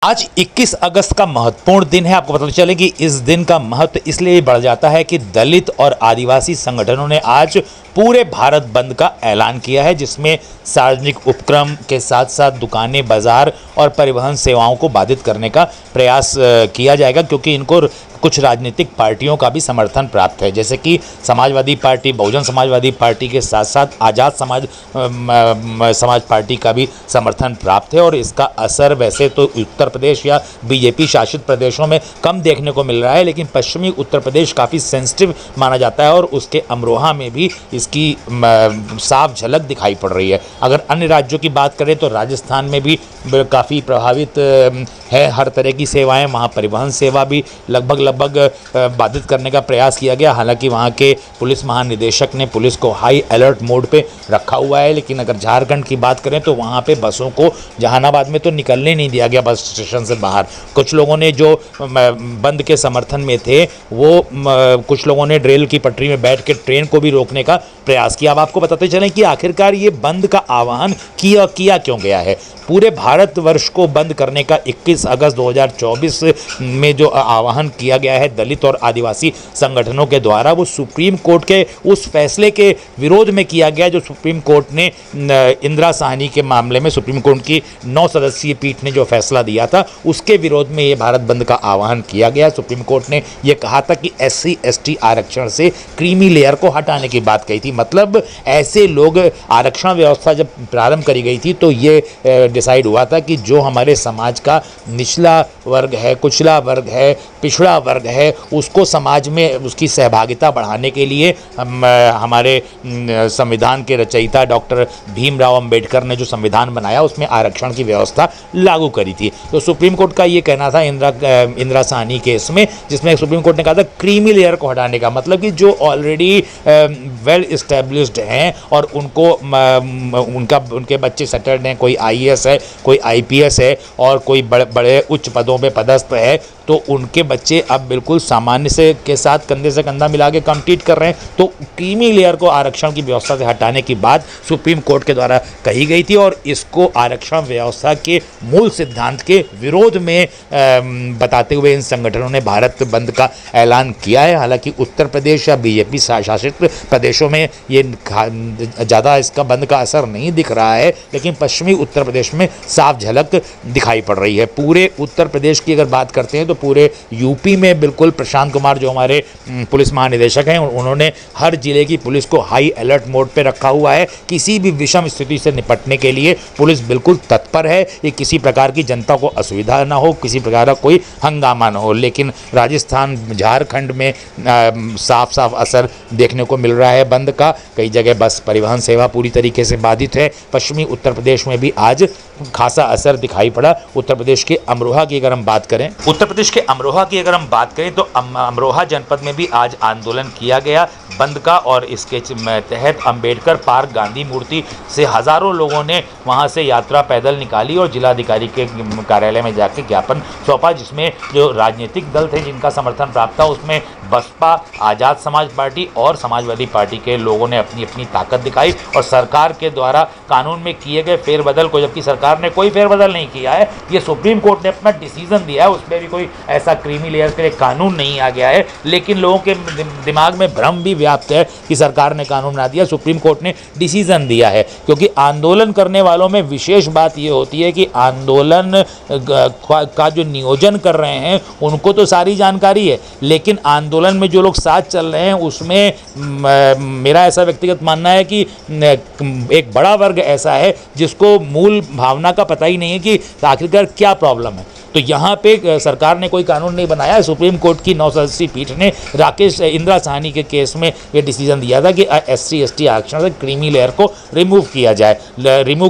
आज 21 अगस्त का महत्वपूर्ण दिन है। आपको पता चले कि इस दिन का महत्व इसलिए बढ़ जाता है कि दलित और आदिवासी संगठनों ने आज पूरे भारत बंद का ऐलान किया है, जिसमें सार्वजनिक उपक्रम के साथ साथ दुकानें, बाजार और परिवहन सेवाओं को बाधित करने का प्रयास किया जाएगा, क्योंकि इनको कुछ राजनीतिक पार्टियों का भी समर्थन प्राप्त है, जैसे कि समाजवादी पार्टी, बहुजन समाजवादी पार्टी के साथ साथ आज़ाद समाज पार्टी का भी समर्थन प्राप्त है। और इसका असर वैसे तो उत्तर प्रदेश या बीजेपी शासित प्रदेशों में कम देखने को मिल रहा है, लेकिन पश्चिमी उत्तर प्रदेश काफ़ी सेंसिटिव माना जाता है और उसके अमरोहा में भी इसकी साफ झलक दिखाई पड़ रही है। अगर अन्य राज्यों की बात करें तो राजस्थान में भी काफ़ी प्रभावित है हर तरह की सेवाएं, वहाँ परिवहन सेवा भी लगभग बाधित करने का प्रयास किया गया। हालांकि वहाँ के पुलिस महानिदेशक ने पुलिस को हाई अलर्ट मोड पे रखा हुआ है। लेकिन अगर झारखंड की बात करें तो वहाँ पे बसों को जहानाबाद में तो निकलने नहीं दिया गया बस स्टेशन से बाहर। कुछ लोगों ने जो बंद के समर्थन में थे वो कुछ लोगों ने रेल की पटरी में बैठ के ट्रेन को भी रोकने का प्रयास किया। अब आपको बताते चलें कि आखिरकार ये बंद का आह्वान किया क्यों गया है। पूरे भारतवर्ष को बंद करने का 21 अगस्त 2024 में जो आह्वान किया गया है दलित और आदिवासी संगठनों के द्वारा, वो सुप्रीम कोर्ट के उस फैसले के विरोध में किया गया जो सुप्रीम कोर्ट ने इंदिरा साहनी के मामले में सुप्रीम कोर्ट की 9 सदस्यीय पीठ ने जो फैसला दिया था उसके विरोध में ये भारत बंद का आह्वान किया गया। सुप्रीम कोर्ट ने ये कहा था कि SC/ST आरक्षण से क्रीमी लेयर को हटाने की बात कही थी। मतलब ऐसे लोग, आरक्षण व्यवस्था जब प्रारंभ करी गई थी तो ये डिसाइड हुआ था कि जो हमारे समाज का निचला वर्ग है, कुचला वर्ग है, पिछड़ा वर्ग है, उसको समाज में उसकी सहभागिता बढ़ाने के लिए हमारे संविधान के रचयिता डॉक्टर भीमराव अंबेडकर ने जो संविधान बनाया उसमें आरक्षण की व्यवस्था लागू करी थी। तो सुप्रीम कोर्ट का ये कहना था इंदिरा साहनी केस में, जिसमें सुप्रीम कोर्ट ने कहा था क्रीमी लेयर को हटाने का मतलब कि जो ऑलरेडी वेल इस्टेब्लिश्ड हैं और उनको उनके बच्चे सेटल्ड हैं, कोई IAS है, कोई IPS है और कोई बड़े उच्च पदों पे पदस्थ है, तो उनके बच्चे अब बिल्कुल सामान्य से के साथ कंधे से कंधा मिला के कम्पीट कर रहे हैं। तो क्रीमी लेयर को आरक्षण की व्यवस्था से हटाने की बात सुप्रीम कोर्ट के द्वारा कही गई थी और इसको आरक्षण व्यवस्था के मूल सिद्धांत के विरोध में बताते हुए इन संगठनों ने भारत बंद का ऐलान किया है। हालांकि उत्तर प्रदेश या बीजेपी शासित प्रदेशों में ये ज़्यादा इसका बंद का असर नहीं दिख रहा है, लेकिन पश्चिमी उत्तर प्रदेश में साफ झलक दिखाई पड़ रही है। पूरे उत्तर प्रदेश की अगर बात करते हैं तो पूरे यूपी में बिल्कुल प्रशांत कुमार जो हमारे पुलिस महानिदेशक हैं, उन्होंने हर जिले की पुलिस को हाई अलर्ट मोड पे रखा हुआ है। किसी भी विषम स्थिति से निपटने के लिए पुलिस बिल्कुल तत्पर है, ये किसी प्रकार की जनता को असुविधा ना हो, किसी प्रकार का कोई हंगामा ना हो। लेकिन राजस्थान, झारखंड में साफ साफ असर देखने को मिल रहा है बंद का। कई जगह बस परिवहन सेवा पूरी तरीके से बाधित है। पश्चिमी उत्तर प्रदेश में भी आज खासा असर दिखाई पड़ा। उत्तर प्रदेश के अमरोहा की अगर हम बात करें तो अमरोहा जनपद में भी आज आंदोलन किया गया बंद का, और इसके तहत अंबेडकर पार्क, गांधी मूर्ति से हजारों लोगों ने वहां से यात्रा पैदल निकाली और जिलाधिकारी के कार्यालय में जाकर ज्ञापन सौंपा, जिसमें जो राजनीतिक दल थे जिनका समर्थन प्राप्त था उसमें बसपा, आज़ाद समाज पार्टी और समाजवादी पार्टी के लोगों ने अपनी अपनी ताकत दिखाई और सरकार के द्वारा कानून में किए गए फेरबदल को, जबकि सरकार ने कोई फेरबदल नहीं किया है, ये सुप्रीम कोर्ट ने अपना डिसीजन दिया है, उसमें भी कोई ऐसा क्रीमी लेयर के लिए कानून नहीं आ गया है, लेकिन लोगों के दिमाग में भ्रम भी व्याप्त है कि सरकार ने कानून बना दिया, सुप्रीम कोर्ट ने डिसीजन दिया है। क्योंकि आंदोलन करने वालों में विशेष बात ये होती है कि आंदोलन का जो नियोजन कर रहे हैं उनको तो सारी जानकारी है, लेकिन आंदोलन में जो लोग साथ चल रहे हैं उसमें मेरा ऐसा व्यक्तिगत मानना है कि एक बड़ा वर्ग ऐसा है जिसको मूल भावना का पता ही नहीं है कि आखिरकार क्या प्रॉब्लम है। तो यहाँ पे सरकार ने कोई कानून नहीं बनाया है। सुप्रीम कोर्ट की 9 सदस्यीय पीठ ने इंदिरा साहनी के केस में ये डिसीजन दिया था कि SC/ST आरक्षण से क्रीमी लेयर को रिमूव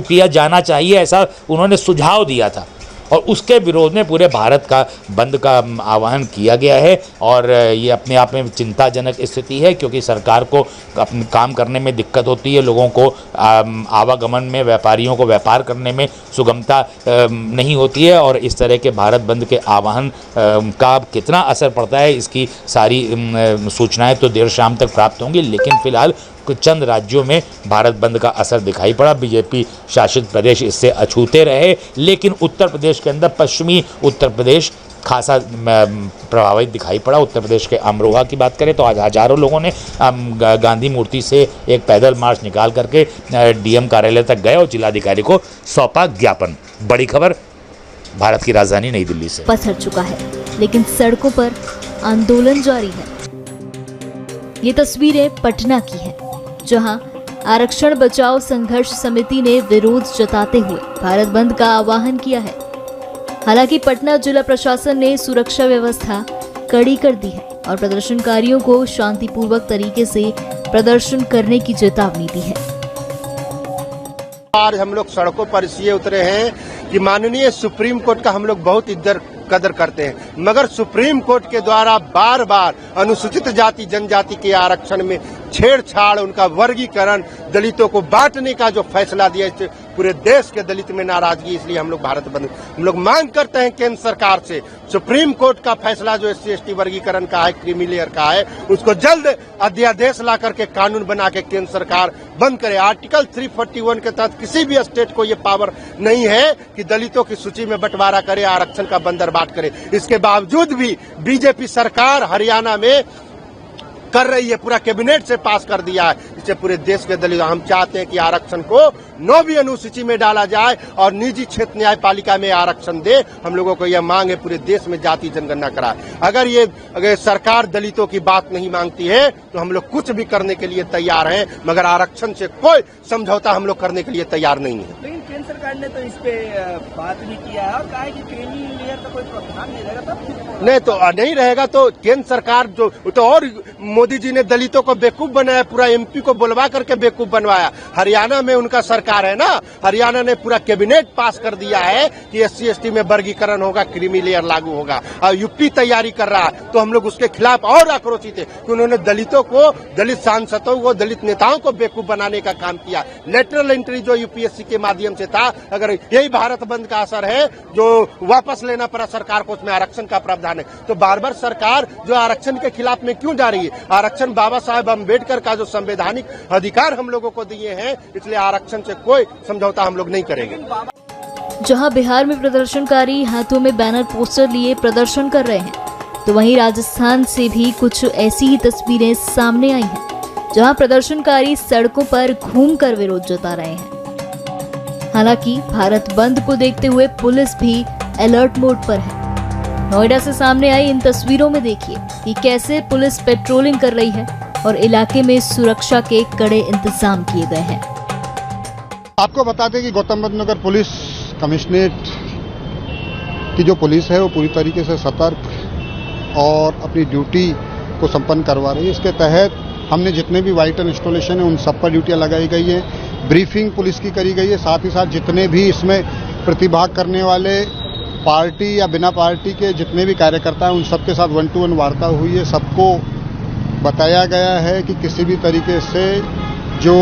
किया जाना चाहिए, ऐसा उन्होंने सुझाव दिया था और उसके विरोध में पूरे भारत का बंद का आह्वान किया गया है। और ये अपने आप में चिंताजनक स्थिति है, क्योंकि सरकार को अपने काम करने में दिक्कत होती है, लोगों को आवागमन में, व्यापारियों को व्यापार करने में सुगमता नहीं होती है, और इस तरह के भारत बंद के आह्वान का कितना असर पड़ता है इसकी सारी सूचनाएं तो देर शाम तक प्राप्त होंगी। लेकिन फिलहाल कुछ चंद राज्यों में भारत बंद का असर दिखाई पड़ा। बीजेपी शासित प्रदेश इससे अछूते रहे, लेकिन उत्तर प्रदेश के अंदर पश्चिमी उत्तर प्रदेश खासा प्रभावित दिखाई पड़ा। उत्तर प्रदेश के अमरोहा की बात करें तो आज हजारों लोगों ने गांधी मूर्ति से एक पैदल मार्च निकाल करके डीएम कार्यालय तक गए और जिलाधिकारी को सौंपा ज्ञापन। बड़ी खबर भारत की राजधानी नई दिल्ली से। पसर चुका है, लेकिन सड़कों पर आंदोलन जारी है। ये तस्वीरें पटना की हैं, जहां आरक्षण बचाओ संघर्ष समिति ने विरोध जताते हुए भारत बंद का आह्वान किया है। हालांकि पटना जिला प्रशासन ने सुरक्षा व्यवस्था कड़ी कर दी है और प्रदर्शनकारियों को शांतिपूर्वक तरीके से प्रदर्शन करने की चेतावनी दी है। आज हम लोग सड़कों पर इसलिए उतरे हैं कि माननीय सुप्रीम कोर्ट का हम लोग बहुत इज्जत कदर करते हैं, मगर सुप्रीम कोर्ट के द्वारा बार बार अनुसूचित जाति जनजाति के आरक्षण में छेड़छाड़, उनका वर्गीकरण, दलितों को बांटने का जो फैसला दिया, इससे पूरे देश के दलित में नाराजगी। इसलिए हम लोग भारत बंद हम लोग मांग करते हैं केंद्र सरकार से, सुप्रीम कोर्ट का फैसला जो SC/ST वर्गीकरण का है, क्रीमी लेयर का है, उसको जल्द अध्यादेश ला करके कानून बना के केंद्र सरकार बंद करे। आर्टिकल 341 के तहत किसी भी स्टेट को ये पावर नहीं है कि दलितों की सूची में बंटवारा करे, आरक्षण का बंदरबाट करे। इसके बावजूद भी बीजेपी सरकार हरियाणा में कर रही है, पूरा कैबिनेट से पास कर दिया है। इससे पूरे देश के दलित, हम चाहते हैं कि आरक्षण को 9वीं अनुसूची में डाला जाए और निजी क्षेत्र न्यायपालिका में आरक्षण दे। हम लोगों को यह मांग है पूरे देश में जाति जनगणना कराए। अगर सरकार दलितों की बात नहीं मांगती है तो हम लोग कुछ भी करने के लिए तैयार हैं, मगर आरक्षण से कोई समझौता हम लोग करने के लिए तैयार नहीं है। लेकिन केंद्र सरकार ने तो इस पे बात नहीं किया है और कहा है कि क्रीमी लेयर का कोई प्रावधान नहीं रहेगा। नहीं तो नहीं रहेगा तो केंद्र सरकार तो और मोदी जी ने दलितों को बेवकूफ बनाया, पूरा MP को बुलवा करके बेवकूफ बनवाया। हरियाणा में उनका सरकार है ना, हरियाणा ने पूरा कैबिनेट पास कर दिया है कि SC/ST में वर्गीकरण होगा, क्रीमी लेयर लागू होगा, और यूपी तैयारी कर रहा है। तो हम लोग उसके खिलाफ और आक्रोशित है कि उन्होंने दलितों को, दलित सांसदों को, दलित नेताओं को बेवकूफ बनाने का काम किया। लेटरल एंट्री जो UPSC के माध्यम से था, अगर यही भारत बंद का असर है जो वापस लेना पड़ा सरकार को, उसमें आरक्षण का प्रावधान है, तो बार बार सरकार जो आरक्षण के खिलाफ में क्यों जा रही है? आरक्षण बाबा साहेब अम्बेडकर का जो संवैधानिक अधिकार हम लोगों को दिए हैं, इसलिए आरक्षण से कोई समझौता हम लोग नहीं करेंगे। जहां बिहार में प्रदर्शनकारी हाथों में बैनर पोस्टर लिए प्रदर्शन कर रहे हैं, तो वहीं राजस्थान से भी कुछ ऐसी ही तस्वीरें सामने आई हैं, जहां प्रदर्शनकारी सड़कों पर घूमकर विरोध जता रहे हैं। हालांकि भारत बंद को देखते हुए पुलिस भी अलर्ट मोड पर है। नोएडा से सामने आई इन तस्वीरों में देखिए कि कैसे पुलिस पेट्रोलिंग कर रही है और इलाके में सुरक्षा के कड़े इंतजाम किए गए हैं। आपको बताते हैं कि गौतम बुद्ध नगर पुलिस कमिश्नरेट की जो पुलिस है वो पूरी तरीके से सतर्क और अपनी ड्यूटी को संपन्न करवा रही है। इसके तहत हमने जितने भी वाइटल इंस्टॉलेशन है उन सब पर ड्यूटियां लगाई गई है, ब्रीफिंग पुलिस की करी गई है। साथ ही साथ जितने भी इसमें प्रतिभाग करने वाले पार्टी या बिना पार्टी के जितने भी कार्यकर्ता हैं उन सबके साथ 1-to-1 वार्ता हुई है। सबको बताया गया है कि किसी भी तरीके से जो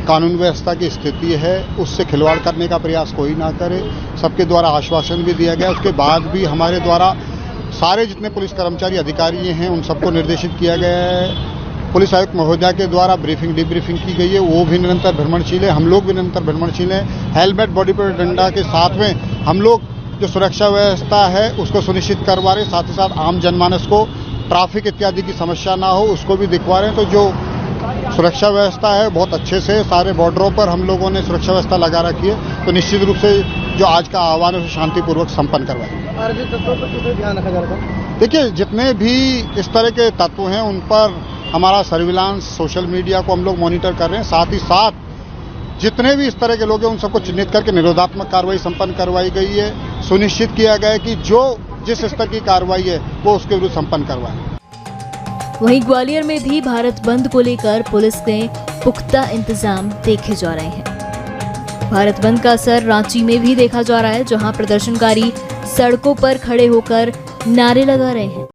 कानून व्यवस्था की स्थिति है उससे खिलवाड़ करने का प्रयास कोई ना करे। सबके द्वारा आश्वासन भी दिया गया। उसके बाद भी हमारे द्वारा सारे जितने पुलिस कर्मचारी अधिकारी हैं उन सबको निर्देशित किया गया है। पुलिस आयुक्त महोदया के द्वारा ब्रीफिंग डिब्रीफिंग की गई है, वो भी निरंतर भ्रमणशील है, हम लोग भी निरंतर भ्रमणशील हैं। हेलमेट, बॉडी पर डंडा के साथ में हम लोग जो सुरक्षा व्यवस्था है उसको सुनिश्चित करवा रहे हैं। साथ ही साथ आम जनमानस को ट्रैफिक इत्यादि की समस्या ना हो उसको भी दिखवा रहे हैं। तो जो सुरक्षा व्यवस्था है बहुत अच्छे से सारे बॉर्डरों पर हम लोगों ने सुरक्षा व्यवस्था लगा रखी है। तो निश्चित रूप से जो आज का आह्वान है उसे शांतिपूर्वक संपन्न करवाएंगे। ध्यान रखा जाएगा। देखिए, जितने भी इस तरह के तत्व हैं उन पर हमारा सर्विलांस, सोशल मीडिया को हम लोग मॉनिटर कर रहे हैं। साथ ही साथ जितने भी इस तरह के लोग हैं उन सबको चिन्हित करके निरोधात्मक कार्रवाई संपन्न करवाई गई है। सुनिश्चित किया गया है कि जो जिस स्तर की कार्रवाई है वो उसके विरुद्ध संपन्न करवाए। वहीं ग्वालियर में भी भारत बंद को लेकर पुलिस के पुख्ता इंतजाम देखे जा रहे हैं। भारत बंद का असर रांची में भी देखा जा रहा है, जहां प्रदर्शनकारी सड़कों पर खड़े होकर नारे लगा रहे हैं।